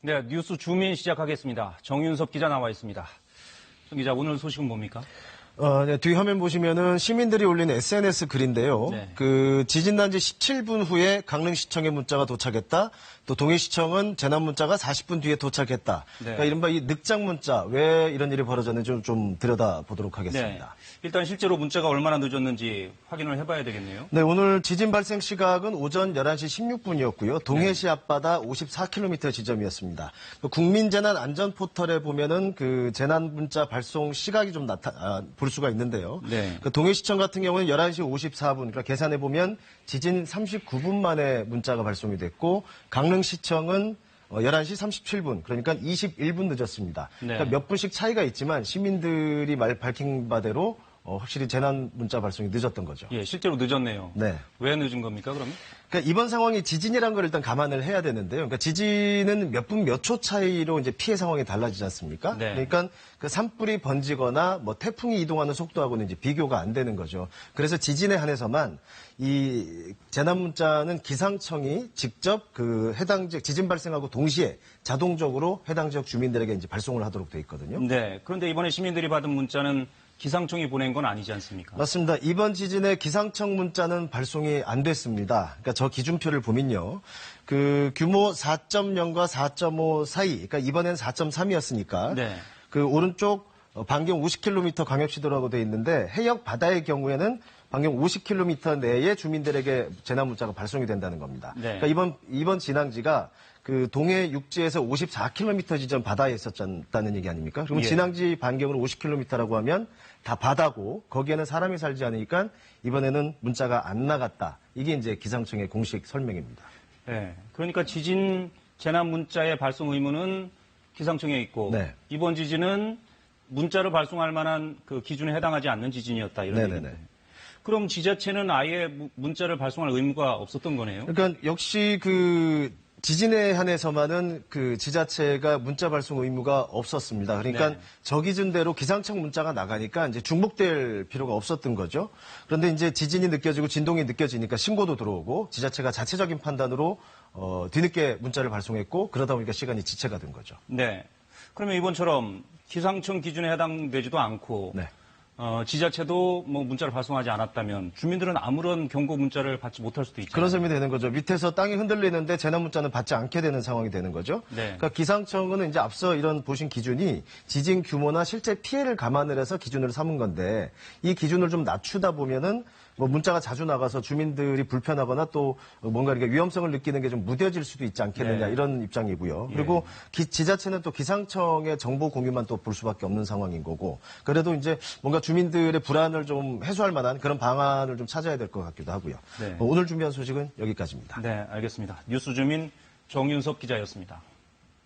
네, 뉴스 주민 시작하겠습니다. 정윤섭 기자 나와 있습니다. 정 기자, 오늘 소식은 뭡니까? 네, 뒤 화면 보시면은 시민들이 올린 SNS 글인데요. 네. 지진 난 지 17분 후에 강릉시청에 문자가 도착했다. 또 동해시청은 재난 문자가 40분 뒤에 도착했다. 네. 그러니까 이른바 이 늑장 문자, 왜 이런 일이 벌어졌는지 좀 들여다보도록 하겠습니다. 네. 일단 실제로 문자가 얼마나 늦었는지 확인을 해봐야 되겠네요. 네, 오늘 지진 발생 시각은 오전 11시 16분이었고요. 동해시 앞바다 54km 지점이었습니다. 국민재난 안전포털에 보면은 그 재난 문자 발송 시각이 좀 볼 수가 있는데요. 네. 동해시청 같은 경우는 11시 54분, 그러니까 계산해 보면 지진 39분 만에 문자가 발송이 됐고, 강릉시청은 11시 37분, 그러니까 21분 늦었습니다. 네. 그러니까 몇 분씩 차이가 있지만 시민들이 밝힌 바대로 확실히 재난 문자 발송이 늦었던 거죠. 예, 실제로 늦었네요. 네. 왜 늦은 겁니까, 그러면? 그러니까 이번 상황이 지진이라는 걸 일단 감안을 해야 되는데요. 그러니까 지진은 몇 분 몇 초 차이로 이제 피해 상황이 달라지지 않습니까? 네. 그러니까 그 산불이 번지거나 뭐 태풍이 이동하는 속도하고는 이제 비교가 안 되는 거죠. 그래서 지진에 한해서만 이 재난 문자는 기상청이 직접 그 해당 지역 지진 발생하고 동시에 자동적으로 해당 지역 주민들에게 이제 발송을 하도록 돼 있거든요. 네. 그런데 이번에 시민들이 받은 문자는 기상청이 보낸 건 아니지 않습니까? 맞습니다. 이번 지진에 기상청 문자는 발송이 안 됐습니다. 그러니까 저 기준표를 보면요. 그 규모 4.0과 4.5 사이, 그러니까 이번엔 4.3이었으니까 네. 그 오른쪽 반경 50km 광역시도라고 돼 있는데 해역 바다의 경우에는 반경 50km 내에 주민들에게 재난 문자가 발송이 된다는 겁니다. 네. 그러니까 이번 진앙지가 그 동해 육지에서 54km 지점 바다에 있었다는 얘기 아닙니까? 그러면 예. 진앙지 반경으로 50km라고 하면 다 바다고 거기에는 사람이 살지 않으니까 이번에는 문자가 안 나갔다. 이게 이제 기상청의 공식 설명입니다. 네. 그러니까 지진 재난 문자의 발송 의무는 기상청에 있고 네. 이번 지진은 문자를 발송할 만한 그 기준에 해당하지 않는 지진이었다 이런 네네네. 얘기인데. 그럼 지자체는 아예 문자를 발송할 의무가 없었던 거네요. 그러니까 역시 그 지진에 한해서만은 그 지자체가 문자 발송 의무가 없었습니다. 그러니까 네. 저 기준대로 기상청 문자가 나가니까 이제 중복될 필요가 없었던 거죠. 그런데 이제 지진이 느껴지고 진동이 느껴지니까 신고도 들어오고 지자체가 자체적인 판단으로 뒤늦게 문자를 발송했고 그러다 보니까 시간이 지체가 된 거죠. 네. 그러면 이번처럼 기상청 기준에 해당되지도 않고 네. 지자체도 뭐 문자를 발송하지 않았다면 주민들은 아무런 경고 문자를 받지 못할 수도 있죠. 그런 셈이 되는 거죠. 밑에서 땅이 흔들리는데 재난 문자는 받지 않게 되는 상황이 되는 거죠. 네. 그러니까 기상청은 이제 앞서 이런 보신 기준이 지진 규모나 실제 피해를 감안을 해서 기준으로 삼은 건데 이 기준을 좀 낮추다 보면은 뭐 문자가 자주 나가서 주민들이 불편하거나 또 뭔가 이렇게 위험성을 느끼는 게 좀 무뎌질 수도 있지 않겠느냐 네. 이런 입장이고요. 예. 그리고 지자체는 또 기상청의 정보 공유만 또 볼 수밖에 없는 상황인 거고 그래도 이제 뭔가 주민들의 불안을 좀 해소할 만한 그런 방안을 좀 찾아야 될 것 같기도 하고요. 네. 오늘 준비한 소식은 여기까지입니다. 네, 알겠습니다. 뉴스 주민 정윤섭 기자였습니다.